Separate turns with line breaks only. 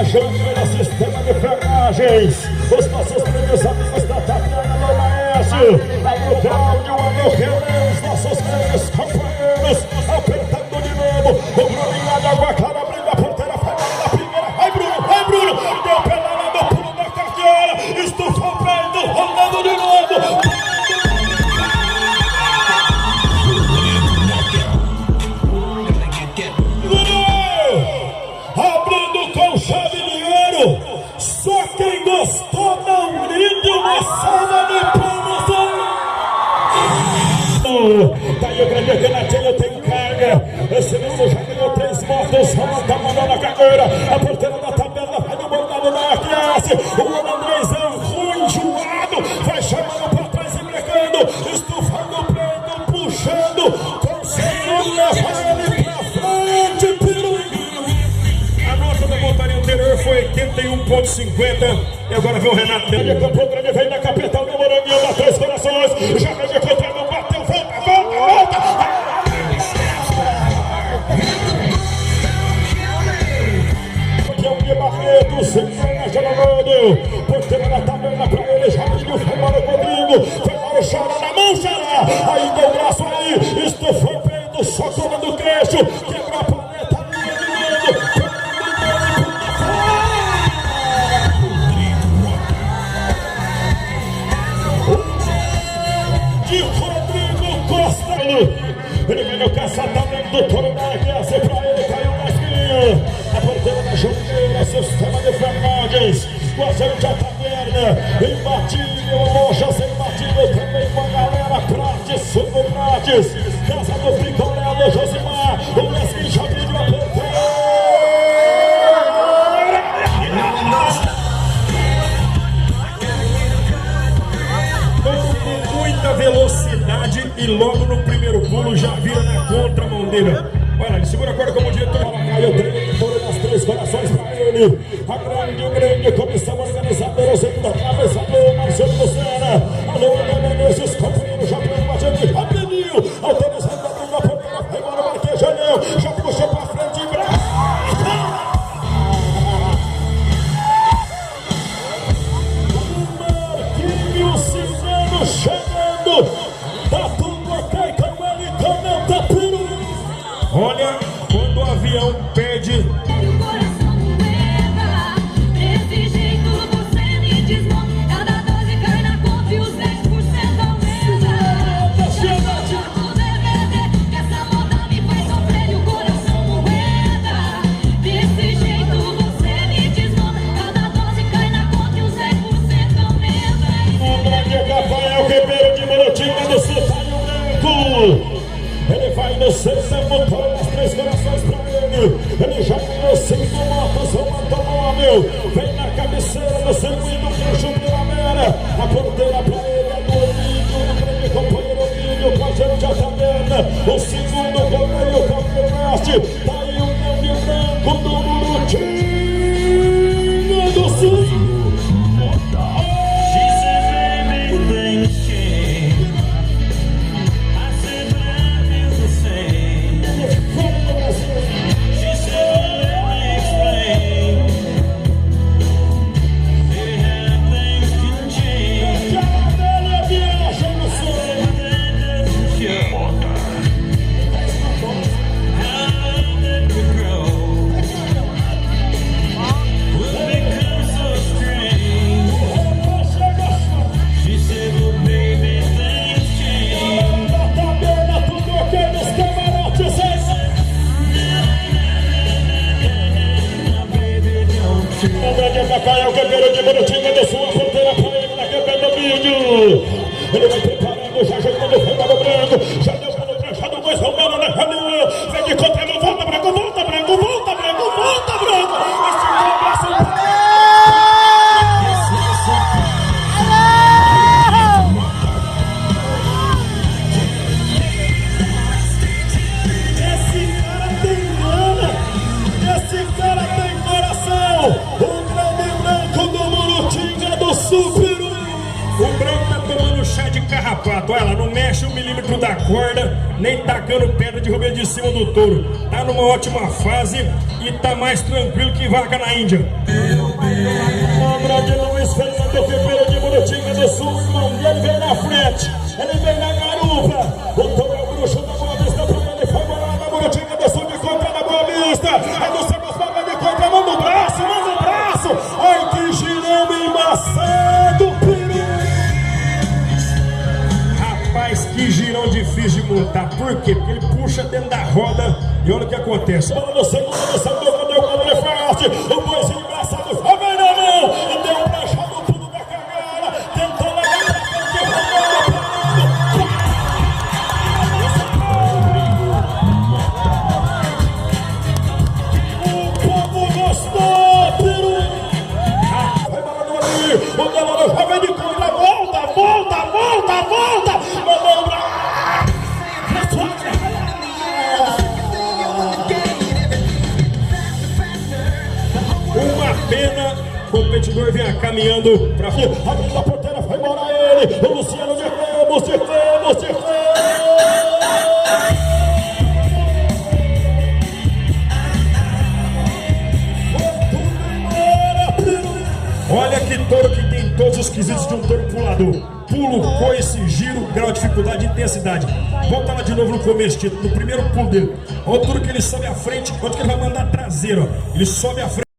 Janela Sistema de Frenagens, os nossos primeiros amigos da Tatiana do Maestro, a Cláudio, a meu Renan, os nossos grandes companheiros, apertando de novo, o Bruninho lá da Água Clara, abrindo a porteira, pegando na primeira, vai Bruno, deu pedalada no pulo da carteira, estufou o peito, rodando de novo. Abrindo com chave de ouro, só quem gostou dá um brinde, uma salva de palmas. Tá aí o grande Renatinho, tem carga. Esse menino já ganhou 3 motos, Roma tá mandando a carreira. A porteira da tabela vai no bordado da RS. O Andrezão, ruim, enjoado, vai chamando pra trás e brecando, estufando o peito, puxando, conseguindo levar ele pra frente, a nota da montaria anterior foi 81,50. E agora vem o Renato de Campo Grande, vem na capital do Moranguinho, da Três Corações. Já veio contra o bateu, volta. Aqui é o Barreto, sempre na Geronado. Porteira da tabela pra ele, já pediu, foi embora o Rodrigo. Foi embora o Xará, na mão, Xará. Aí deu o braço aí, estufou o peito, socou do queixo, quebrou a paleta, linha de medo. De Rodrigo Costa, ele vem no caçadamento do Toro da RS, pra ele caiu na esquina. A porteira da Junqueira, sistema de frenagens, o agente a taverna, imbatível, a loja sem imbatível, também com a galera, Prates, Suco Prates, Casa do Picolé, Josimar, o Lesquim já pediu a porteira. Muita velocidade e logo no primeiro pulo já vira na contramão dele. Olha, ele segura a corda como diretor. Caiu o das Três Corações pra ele. A grande comissão organizadora, o segundo cabeçador, Marcelo Lucena. Alô, Menezes, companheiro, já pegou a gente rapidinho. Autorizando a bunda, a porteira, vai embora, Marquejanel. Já puxou pra frente e Marquinhos Cigano chegando. Tá tudo ok com ele, comenta Peru. Olha, quando o avião pede. Ele vai no centro, motor das Três Corações pra ele. Ele já ganhou 5 motos, um automóvel. Vem na cabeceira do circuito, gancho Primavera. A porteira pra ele é do Olímpio, do grande companheiro Olímpio, com a gente a taberna. O segundo goleiro, o Campeão Mestre. Tá aí o grande branco do Murutinho do Sul. É o guerreiro de Murutinga do Sul, a porteira pra ele na câmera do vídeo. Ele vai preparando, já jogando o Fernando Branco, já deu pelo trechado, mais Romano na caminho. Vem de contra, volta Branco, volta Branco, volta Branco, volta Branco. Esse é o braço. Esse cara tem grana, esse cara tem coração. Super. O branco tá tomando chá de carrapato. Olha, ela não mexe 1 milímetro da corda, nem tacando pedra de roubar de cima do touro. Tá numa ótima fase
e tá mais tranquilo que vaca na Índia.
Lembra de Luiz Fernando Ribeiro de Murutinga do Sul, irmão dele vem na frente, ele vem na garupa. O touro é o bruxo da Boa Vista, pra ele foi morar na Murutinga do Sul, de contra na Boa Vista. É do Santos, vai de contra, manda o braço, manda o braço. Ai, que girando embaçado, peru.
Rapaz, que girão difícil de montar. Por quê? Porque ele puxa dentro da roda e olha o que acontece.
Bola no segundo, no Sanduca, deu contra forte. O boizinho engraçado, já vem na mão. E deu pra achar no pulo da cagada. Tentou levar pra frente, o povo gostou, peru. Vai balando ali. O Delano já vem de contra, volta, volta, volta, volta. Mandou pra...
Uma pena, o competidor vinha caminhando pra frente.
Abrindo a porteira, vai embora ele. O Luciano de Ramos, de Ramos, de Ramos.
Olha que touro que tem todos os quesitos de um touro pulador. Pulo, coice, giro, grau de dificuldade e intensidade. Volta lá de novo no começo, Tito, no primeiro pulo dele. Olha o touro que ele sobe à frente, quanto que ele vai mandar traseiro, ó. Ele sobe à frente.